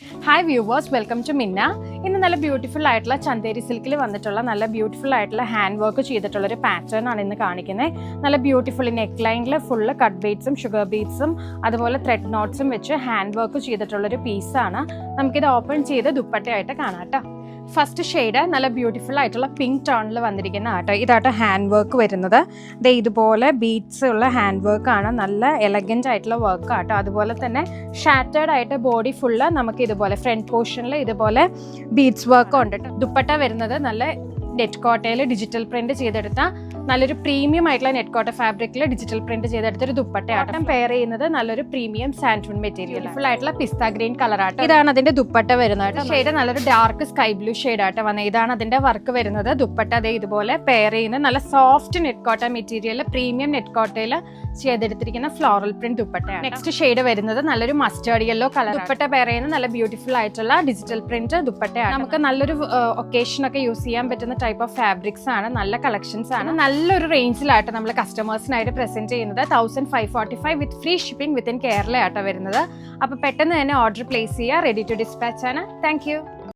Hi viewers, welcome to മിന്ന. ഇന്ന് നല്ല ബ്യൂട്ടിഫുൾ ആയിട്ടുള്ള ചന്തേരി സിൽക്കിൽ വന്നിട്ടുള്ള നല്ല ബ്യൂട്ടിഫുൾ ആയിട്ടുള്ള ഹാൻഡ് വർക്ക് ചെയ്തിട്ടുള്ള ഒരു പാറ്റേൺ ആണ് ഇന്ന് കാണിക്കുന്നത്. നല്ല ബ്യൂട്ടിഫുൾ നെക്ക് ലൈനിൽ ഫുള്ള് കട്ട് ബീഡ്സും ഷുഗർ ബീഡ്സും അതുപോലെ ത്രെഡ് നോട്ട്സും വെച്ച് ഹാൻഡ് വർക്ക് ചെയ്തിട്ടുള്ളൊരു പീസാണ്. നമുക്കിത് ഓപ്പൺ ചെയ്ത് ദുപ്പട്ടയായിട്ട് കാണാം കേട്ടോ. ഫസ്റ്റ് ഷെയ്ഡ് നല്ല ബ്യൂട്ടിഫുൾ ആയിട്ടുള്ള പിങ്ക് ടോണിൽ വന്നിരിക്കുന്ന ആട്ടോ. ഇതാട്ടോ ഹാൻഡ് വർക്ക് വരുന്നത്. ഇതുപോലെ ബീഡ്സ് ഉള്ള ഹാൻഡ് വർക്ക് ആണ്. നല്ല എലഗൻ്റ് ആയിട്ടുള്ള വർക്ക് ആട്ടോ. അതുപോലെ തന്നെ ഷാറ്റേർഡ് ആയിട്ട് ബോഡി ഫുള്ള് നമുക്ക് ഇതുപോലെ ഫ്രണ്ട് പോർഷനിൽ ഇതുപോലെ ബീഡ്സ് വർക്ക് ഉണ്ട്. ദുപ്പട്ട വരുന്നത് നല്ല നെറ്റ് കോട്ടയിൽ ഡിജിറ്റൽ പ്രിന്റ് ചെയ്തെടുത്ത നല്ലൊരു പ്രീമിയം ആയിട്ടുള്ള നെറ്റ് കോട്ട ഫാബ്രിക്കിൽ ഡിജിറ്റൽ പ്രിന്റ് ചെയ്തെടുത്തൊരു ദുപ്പട്ടയാട്ടം. പെയർ ചെയ്യുന്നത് നല്ലൊരു പ്രീമിയം സാൻഡൂൺ മെറ്റീരിയൽ ഫുൾ ആയിട്ടുള്ള പിസ്ത ഗ്രീൻ കളർ ആട്ടോ. ഇതാണ് അതിന്റെ ദുപ്പട്ട വരുന്നത്. ഷെയ്ഡ് നല്ലൊരു ഡാർക്ക് സ്കൈ ബ്ലൂ ഷെയ്ഡ് ആയിട്ട് വന്നത്. ഇതാണ് അതിന്റെ വർക്ക് വരുന്നത്. ദുപ്പട്ട അതേ ഇതുപോലെ പെയർ ചെയ്യുന്ന നല്ല സോഫ്റ്റ് നെറ്റ് കോട്ട മെറ്റീരിയൽ പ്രീമിയം നെറ്റ് കോട്ടയിൽ ചെയ്തെടുത്തിരിക്കുന്ന ഫ്ലോറൽ പ്രിന്റ് ദുപ്പട്ടയാണ്. നെക്സ്റ്റ് ഷെയ്ഡ് വരുന്നത് നല്ലൊരു mustard yellow colour. Dupatta pair ചെയ്യുന്ന നല്ല ബ്യൂട്ടിഫുൾ ആയിട്ടുള്ള ഡിജിറ്റൽ പ്രിന്റ് ദുപ്പട്ടയാണ്. നമുക്ക് നല്ലൊരു ഒക്കേഷൻ ഒക്കെ യൂസ് ചെയ്യാൻ പറ്റുന്ന ടൈപ്പ് ഓഫ് ഫാബ്രിക്സ് ആണ്. നല്ല കളക്ഷൻസ് ആണ്. നല്ലൊരു റേഞ്ചിലായിട്ട് നമ്മൾ കസ്റ്റമേഴ്സിനായിട്ട് പ്രസന്റ് ചെയ്യുന്നത് 1545 വിത്ത് ഫ്രീ ഷിപ്പിംഗ് വിത്തിൻ കേരള ആട്ടോ വരുന്നത്. അപ്പൊ പെട്ടെന്ന് തന്നെ ഓർഡർ പ്ലേസ് ചെയ്യുക. റെഡി ടു ഡിസ്പാച്ച് ആണ്. Thank you.